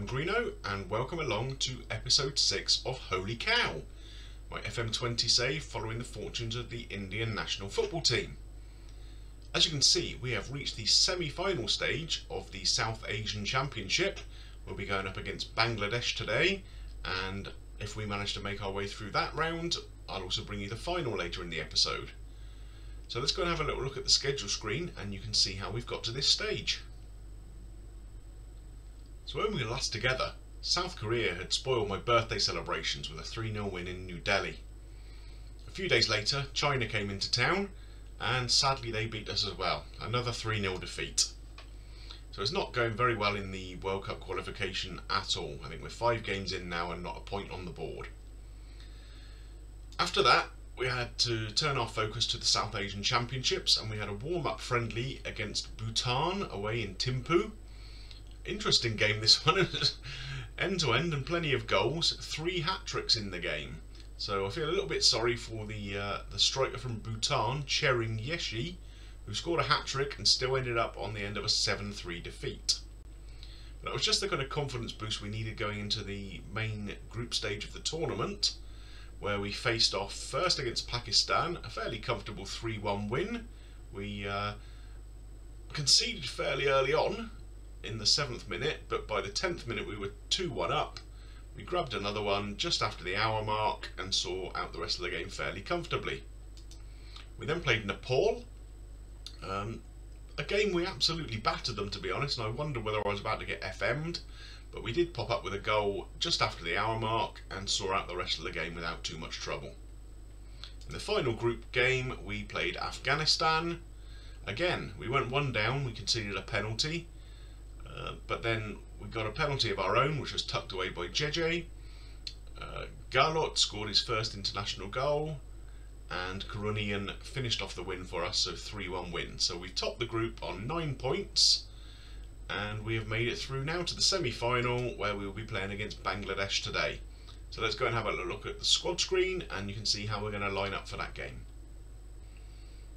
Greeno and welcome along to episode 6 of Holy Cow, my FM20 save following the fortunes of the Indian national football team. As you can see, we have reached the semi-final stage of the South Asian Championship. We'll be going up against Bangladesh today, and if we manage to make our way through that round, I'll also bring you the final later in the episode. So let's go and have a little look at the schedule screen and you can see how we've got to this stage. So when we were last together, South Korea had spoiled my birthday celebrations with a 3-0 win in New Delhi. A few days later, China came into town and sadly they beat us as well, another 3-0 defeat. So it's not going very well in the World Cup qualification at all. I think we're 5 games in now and not a point on the board. After that, we had to turn our focus to the South Asian Championships and we had a warm-up friendly against Bhutan away in Thimphu. Interesting game this one, end to end and plenty of goals, 3 hat-tricks in the game. So I feel a little bit sorry for the striker from Bhutan, Chering Yeshi, who scored a hat-trick and still ended up on the end of a 7-3 defeat. But that was just the kind of confidence boost we needed going into the main group stage of the tournament, where we faced off first against Pakistan, a fairly comfortable 3-1 win. We conceded fairly early on, in the 7th minute, but by the 10th minute we were 2-1 up. We grabbed another one just after the hour mark and saw out the rest of the game fairly comfortably. We then played Nepal, a game we absolutely battered them, to be honest, and I wondered whether I was about to get FM'd, but we did pop up with a goal just after the hour mark and saw out the rest of the game without too much trouble. In the final group game we played Afghanistan. Again, we went 1 down, we conceded a penalty. But then we got a penalty of our own, which was tucked away by JJ. Galot scored his first international goal, and Karunian finished off the win for us, so 3-1 win. So we've topped the group on 9 points, and we have made it through now to the semi-final, where we will be playing against Bangladesh today. So let's go and have a look at the squad screen, and you can see how we're going to line up for that game.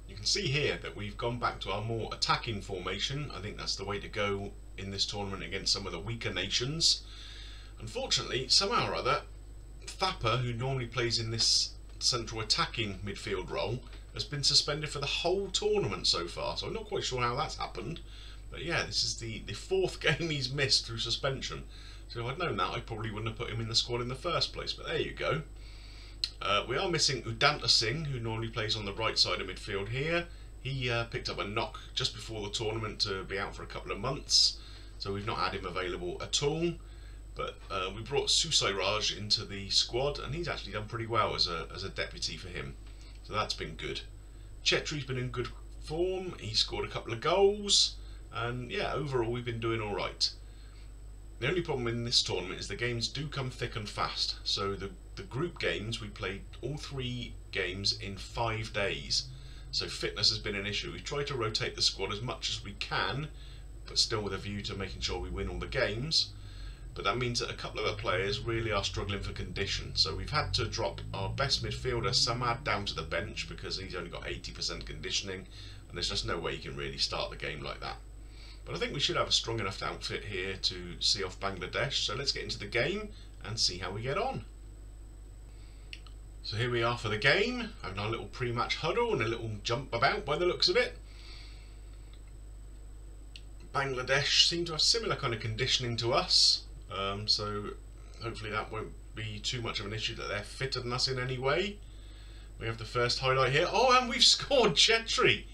You can see here that we've gone back to our more attacking formation. I think that's the way to go in this tournament against some of the weaker nations. Unfortunately, somehow or other, Thapar, who normally plays in this central attacking midfield role, has been suspended for the whole tournament so far. So I'm not quite sure how that's happened. But yeah, this is the 4th game he's missed through suspension. So if I'd known that, I probably wouldn't have put him in the squad in the first place. But there you go. We are missing Udanta Singh, who normally plays on the right side of midfield here. He picked up a knock just before the tournament to be out for a couple of months, so we've not had him available at all. But we brought Susai Raj into the squad, and he's actually done pretty well as a deputy for him, so that's been good. Chetri's been in good form, he scored a couple of goals, and yeah, overall we've been doing alright. The only problem in this tournament is the games do come thick and fast, so the group games, we played all 3 games in 5 days, so fitness has been an issue. We've tried to rotate the squad as much as we can, but still with a view to making sure we win all the games, but that means that a couple of the players really are struggling for condition, so we've had to drop our best midfielder Samad down to the bench because he's only got 80% conditioning and there's just no way he can really start the game like that. But I think we should have a strong enough outfit here to see off Bangladesh, so let's get into the game and see how we get on. So here we are for the game, having our little pre-match huddle and a little jump about by the looks of it. Bangladesh seem to have similar kind of conditioning to us, so hopefully that won't be too much of an issue that they're fitter than us in any way. We have the first highlight here. Oh, and we've scored Chetri!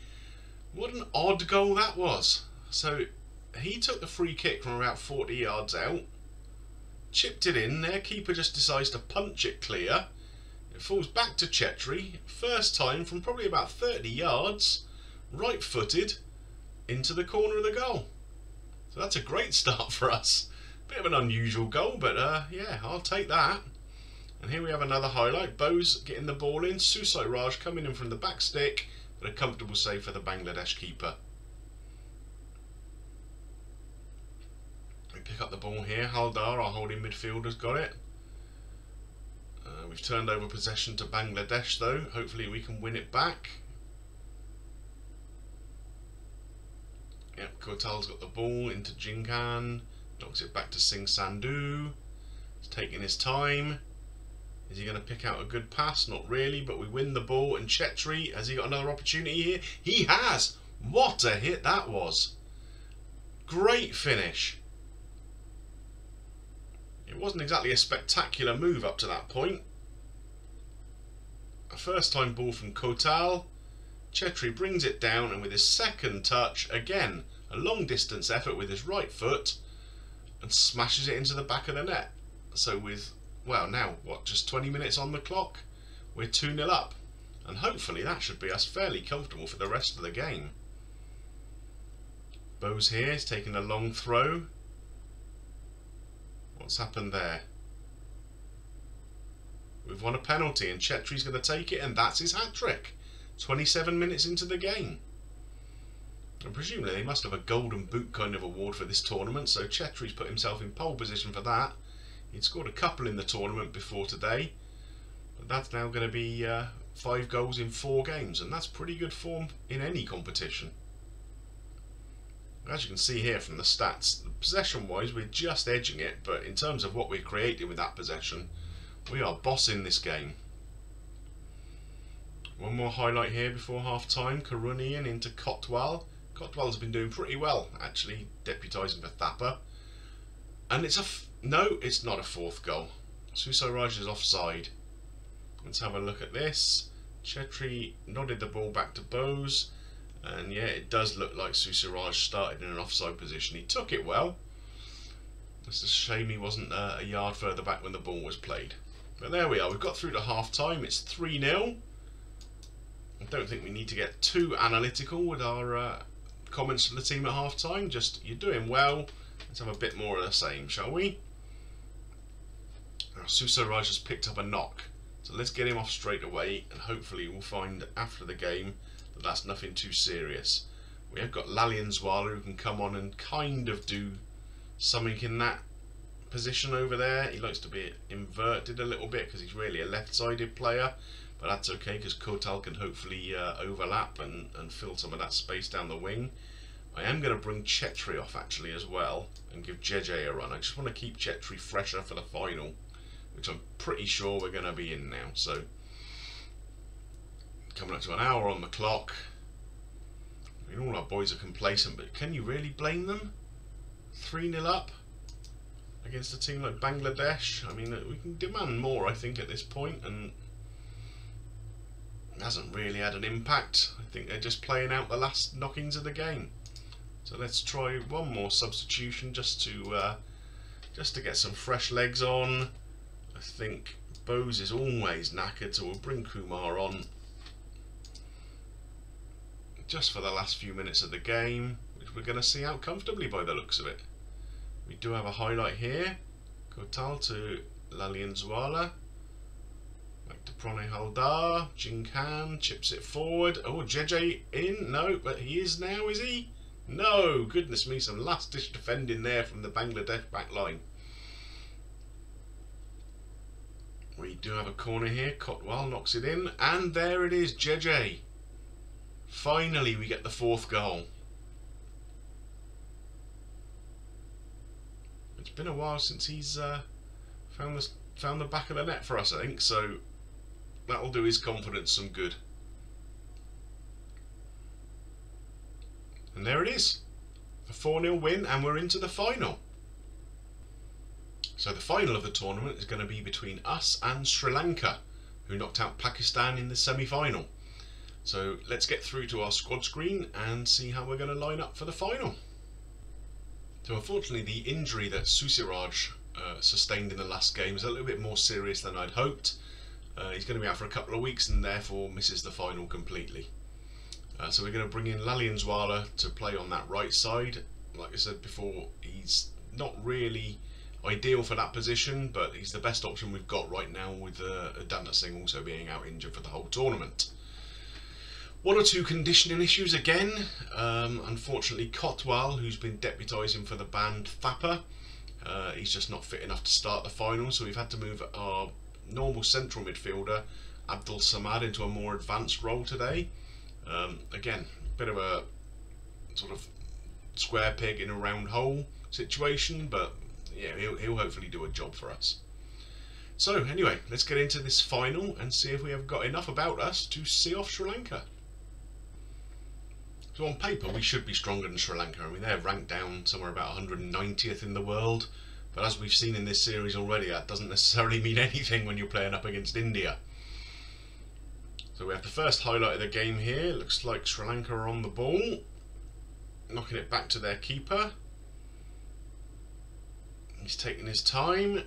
What an odd goal that was. So he took the free kick from about 40 yards out, chipped it in, their keeper just decides to punch it clear. It falls back to Chetri, first time from probably about 30 yards, right-footed, into the corner of the goal. So that's a great start for us. Bit of an unusual goal, but yeah, I'll take that. And here we have another highlight. Bose getting the ball in, Susai Raj coming in from the back stick, but a comfortable save for the Bangladesh keeper. We pick up the ball here. Haldar, our holding midfielder's got it. We've turned over possession to Bangladesh though. Hopefully we can win it back. Yep, Kotal's got the ball into Jinkan. Knocks it back to Singh Sandhu. He's taking his time. Is he going to pick out a good pass? Not really, but we win the ball. And Chetri, has he got another opportunity here? He has! What a hit that was! Great finish. It wasn't exactly a spectacular move up to that point. A first time ball from Kotal. Chetri brings it down, and with his second touch, again, a long distance effort with his right foot, and smashes it into the back of the net. So with, well, now what, just 20 minutes on the clock, we're 2-0 up, and hopefully that should be us fairly comfortable for the rest of the game. Bose here is taking a long throw. What's happened there? We've won a penalty, and Chetri's going to take it, and that's his hat-trick. 27 minutes into the game. And presumably they must have a golden boot kind of award for this tournament, so Chetri's put himself in pole position for that. He'd scored a couple in the tournament before today, but that's now going to be 5 goals in 4 games, and that's pretty good form in any competition. As you can see here from the stats, possession wise we're just edging it, but in terms of what we're creating with that possession, we are bossing this game. One more highlight here before half time. Karunian into Kotwal. Kotwal's been doing pretty well actually, deputising for Thapa. And it's no, it's not a 4th goal. Susaraj is offside. Let's have a look at this. Chetri nodded the ball back to Bose, and yeah, it does look like Susaraj started in an offside position. He took it well. It's a shame he wasn't a yard further back when the ball was played. But there we are, we've got through to half time. It's 3-0. I don't think we need to get too analytical with our comments to the team at half time. Just, you're doing well. Let's have a bit more of the same, shall we? Now, Susaraj has picked up a knock, so let's get him off straight away, and hopefully we'll find after the game that that's nothing too serious. We have got Lalianzwala who can come on and kind of do something in that position over there. He likes to be inverted a little bit because he's really a left-sided player, but that's okay because Kotal can hopefully overlap and fill some of that space down the wing. I am going to bring Chetri off actually as well and give JJ a run. I just want to keep Chetri fresher for the final, which I'm pretty sure we're going to be in now. So coming up to an hour on the clock. I mean, all our boys are complacent, but can you really blame them? 3-0 up against a team like Bangladesh. I mean, we can demand more, I think, at this point, and it hasn't really had an impact. I think they're just playing out the last knockings of the game. So let's try one more substitution just to get some fresh legs on. I think Bose is always knackered, so we'll bring Kumar on just for the last few minutes of the game, which we're going to see out comfortably by the looks of it. We do have a highlight here. Kotal to Lalianzwala. Back to Pranay Haldar. Jinkan chips it forward. Oh, JJ in? No, but he is now, is he? No, goodness me, some last ditch defending there from the Bangladesh back line. We do have a corner here. Kotwal knocks it in, and there it is, JJ. Finally we get the 4th goal. It's been a while since he's found the back of the net for us, I think, so that'll do his confidence some good. And there it is, a 4-0 win, and we're into the final. So the final of the tournament is going to be between us and Sri Lanka, who knocked out Pakistan in the semi-final. So let's get through to our squad screen and see how we're going to line up for the final. So unfortunately the injury that Susiraj sustained in the last game is a little bit more serious than I'd hoped. He's going to be out for a couple of weeks and therefore misses the final completely. So we're going to bring in Lalianzwala to play on that right side. Like I said before, he's not really ideal for that position, but he's the best option we've got right now, with Dana Singh also being out injured for the whole tournament. 1 or 2 conditioning issues again. Unfortunately, Kotwal, who's been deputising for the band Thapa, he's just not fit enough to start the final, so we've had to move our normal central midfielder Abdul Samad into a more advanced role today. Again, a bit of a sort of square peg in a round hole. situation, but yeah, he'll hopefully do a job for us. So anyway, let's get into this final and see if we have got enough about us to see off Sri Lanka. So on paper we should be stronger than Sri Lanka. I mean, they're ranked down somewhere about 190th in the world, but as we've seen in this series already, that doesn't necessarily mean anything when you're playing up against India. So we have the first highlight of the game here. Looks like Sri Lanka are on the ball, knocking it back to their keeper. He's taking his time.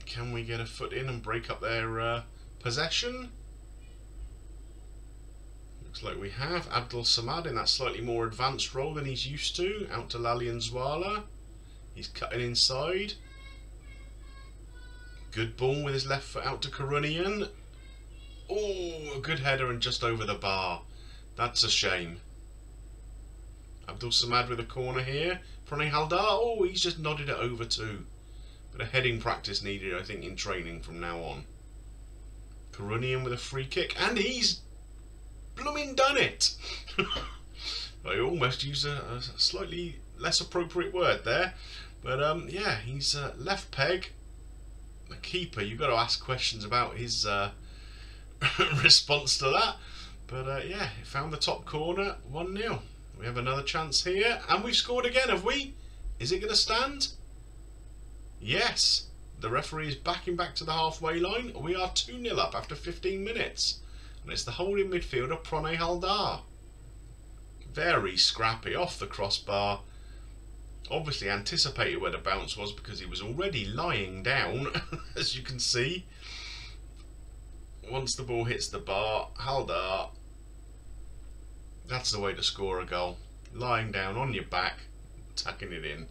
Can we get a foot in and break up their possession? Looks like we have. Abdul Samad in that slightly more advanced role than he's used to. Out to Lalianzwala. He's cutting inside. Good ball with his left foot out to Karunian. Oh, a good header and just over the bar. That's a shame. Abdul Samad with a corner here. Pranay Haldar. Oh, he's just nodded it over too. Bit of heading practice needed, I think, in training from now on. Karunian with a free kick. And he's blooming done it. I almost used a slightly less appropriate word there, but yeah, he's left peg. The keeper, you've got to ask questions about his response to that, but yeah, he found the top corner. 1-0. We have another chance here, and we've scored again, have we? Is it going to stand? Yes. The referee is backing back to the halfway line. We are 2-0 up after 15 minutes. And it's the holding midfielder Pranay Haldar. Very scrappy off the crossbar. Obviously anticipated where the bounce was because he was already lying down, as you can see. Once the ball hits the bar, Haldar, that's the way to score a goal. Lying down on your back, tucking it in.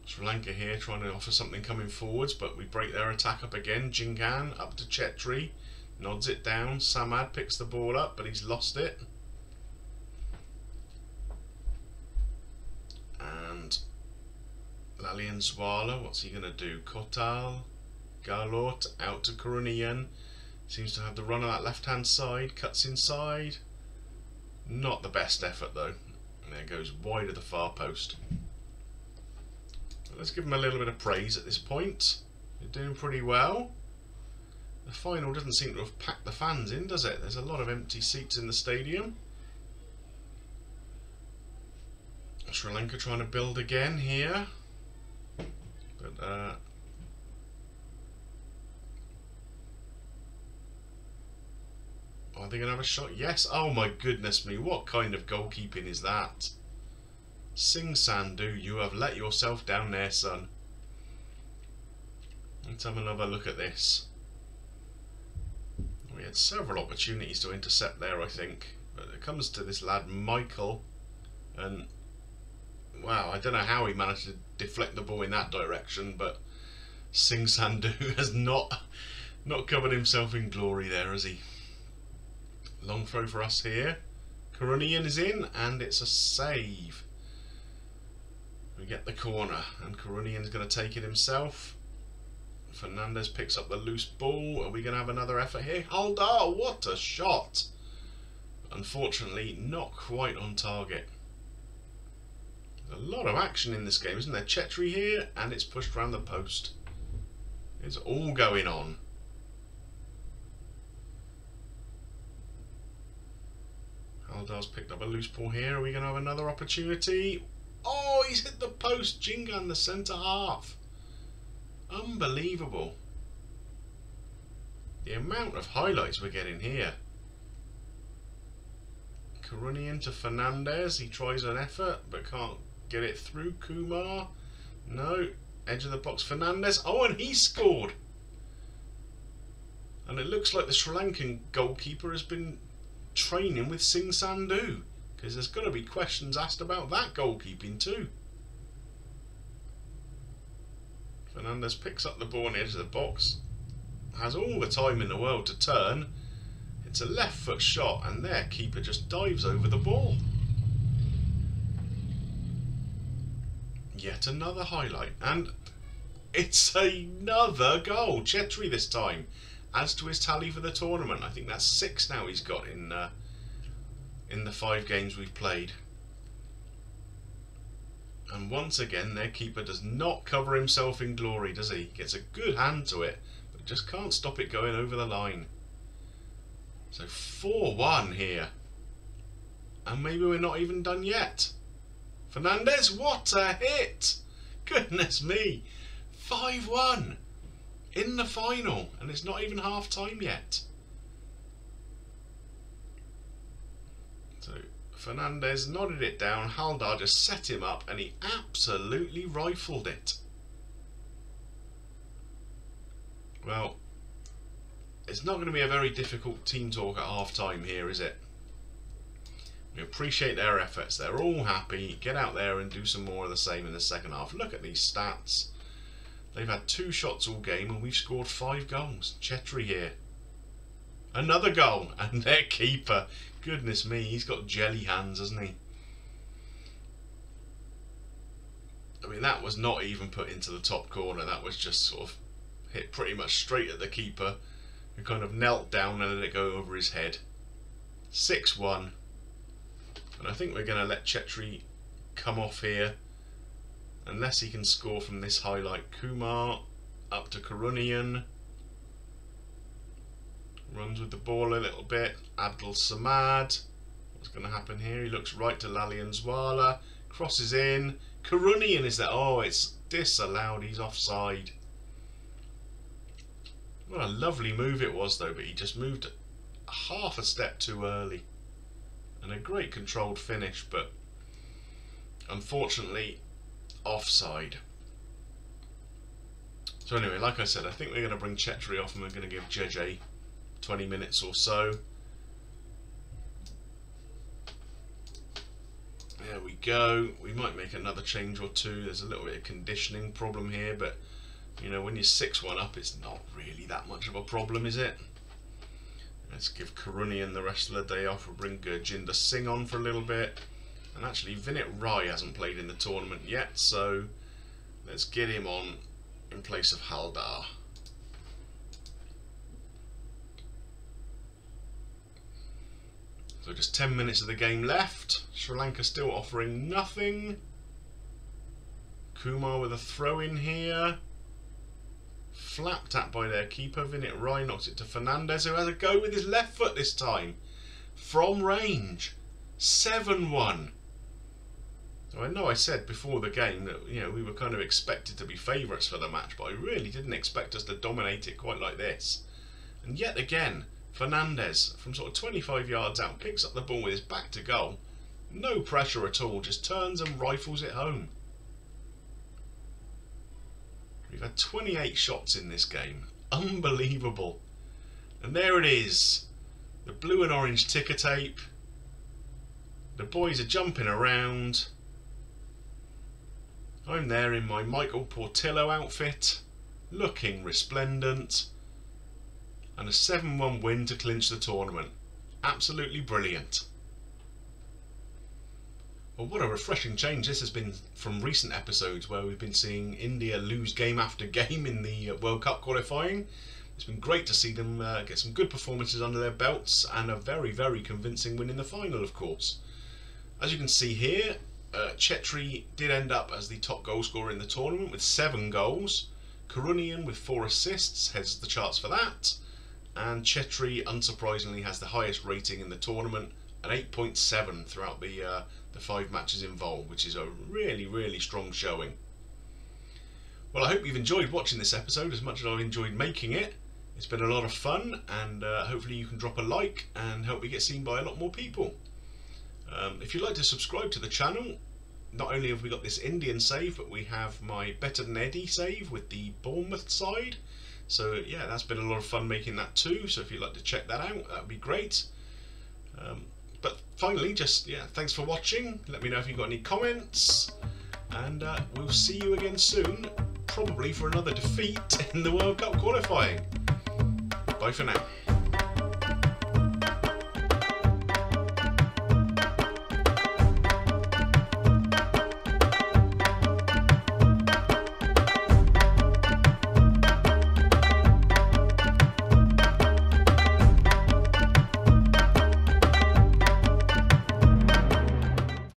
Sri Lanka here trying to offer something coming forwards, but we break their attack up again. Jingan up to Chetri. Nods it down. Samad picks the ball up, but he's lost it. And Lalianzwala, what's he going to do? Kotal, Galot, out to Karunian. Seems to have the run on that left-hand side. Cuts inside. Not the best effort, though. And there goes wide of the far post. But let's give him a little bit of praise at this point. They're doing pretty well. The final doesn't seem to have packed the fans in, does it? There's a lot of empty seats in the stadium. Sri Lanka trying to build again here. But are they going to have a shot? Yes. Oh my goodness me, what kind of goalkeeping is that? Singh Sandhu, you have let yourself down there, son. Let's have another look at this. We had several opportunities to intercept there, I think, but it comes to this lad Michael, and wow, I don't know how he managed to deflect the ball in that direction, but Singh Sandhu has not covered himself in glory there, has he? Long throw for us here. Karunian is in, and it's a save. We get the corner, and Karunian's going to take it himself. Fernandez picks up the loose ball. Are we going to have another effort here? Haldar, what a shot! Unfortunately, not quite on target. There's a lot of action in this game, isn't there? Chetri here, and it's pushed around the post. It's all going on. Haldar's picked up a loose ball here. Are we going to have another opportunity? Oh, he's hit the post. Jingan, the centre half. Unbelievable. The amount of highlights we're getting here. Karunian to Fernandez. He tries an effort but can't get it through. Kumar. No. Edge of the box. Fernandez. Oh, and he scored. And it looks like the Sri Lankan goalkeeper has been training with Singh Sandhu, because there's got to be questions asked about that goalkeeping too. Fernandez picks up the ball on the edge of the box, has all the time in the world to turn. It's a left foot shot, and their keeper just dives over the ball. Yet another highlight, and it's another goal. Chetri this time adds to his tally for the tournament. I think that's 6 now he's got in the 5 games we've played. And once again, their keeper does not cover himself in glory, does he? Gets a good hand to it, but just can't stop it going over the line. So 4-1 here. And maybe we're not even done yet. Fernandez, what a hit! Goodness me. 5-1 in the final, and it's not even half time yet. So Fernandez nodded it down, Haldar just set him up and he absolutely rifled it. Well, it's not going to be a very difficult team talk at half time here, is it? We appreciate their efforts, they're all happy, get out there and do some more of the same in the second half. Look at these stats. They've had 2 shots all game and we've scored 5 goals. Chetri here. Another goal, and their keeper, goodness me, he's got jelly hands, hasn't he? I mean, that was not even put into the top corner, that was just sort of hit pretty much straight at the keeper, who kind of knelt down and let it go over his head. 6-1. And I think we're going to let Chetri come off here, unless he can score from this highlight. Kumar up to Karunian. Runs with the ball a little bit. Abdul Samad. What's going to happen here? He looks right to Lalianzwala. Crosses in. Karunian is there. Oh, it's disallowed. He's offside. What a lovely move it was, though, but he just moved half a step too early. And a great controlled finish, but unfortunately offside. So anyway, like I said, I think we're going to bring Chetri off and we're going to give JJ 20 minutes or so. There we go. We might make another change or two. There's a little bit of conditioning problem here, but you know, when you're 6-1 up, it's not really that much of a problem, is it? Let's give Karunian the rest of the day off. We'll bring Gurjinder Singh on for a little bit. And actually, Vinit Rai hasn't played in the tournament yet, so let's get him on in place of Haldar. So just 10 minutes of the game left. Sri Lanka still offering nothing. Kumar with a throw in here. Flapped at by their keeper. Vinit Rai knocks it to Fernandez, who has a go with his left foot this time. From range. 7-1. So I know I said before the game that, you know, we were kind of expected to be favourites for the match, but I really didn't expect us to dominate it quite like this. And yet again, Fernandez, from sort of 25 yards out, picks up the ball with his back to goal. No pressure at all, just turns and rifles it home. We've had 28 shots in this game. Unbelievable. And there it is. The blue and orange ticker tape. The boys are jumping around. I'm there in my Michael Portillo outfit, looking resplendent. And a 7-1 win to clinch the tournament. Absolutely brilliant. Well, what a refreshing change this has been from recent episodes where we've been seeing India lose game after game in the World Cup qualifying. It's been great to see them get some good performances under their belts and a very, very convincing win in the final, of course. As you can see here, Chetri did end up as the top goal scorer in the tournament with 7 goals. Karunian with 4 assists heads the charts for that. And Chetri, unsurprisingly, has the highest rating in the tournament, an 8.7 throughout the 5 matches involved, which is a really, really strong showing. Well, I hope you've enjoyed watching this episode as much as I've enjoyed making it. It's been a lot of fun, and hopefully you can drop a like and help me get seen by a lot more people. If you'd like to subscribe to the channel, not only have we got this Indian save, but we have my Better Than Eddie save with the Bournemouth side. So yeah, that's been a lot of fun making that too, so if you'd like to check that out, that would be great. But finally, just thanks for watching. Let me know if you've got any comments, and we'll see you again soon, probably for another defeat in the World Cup qualifying. Bye for now.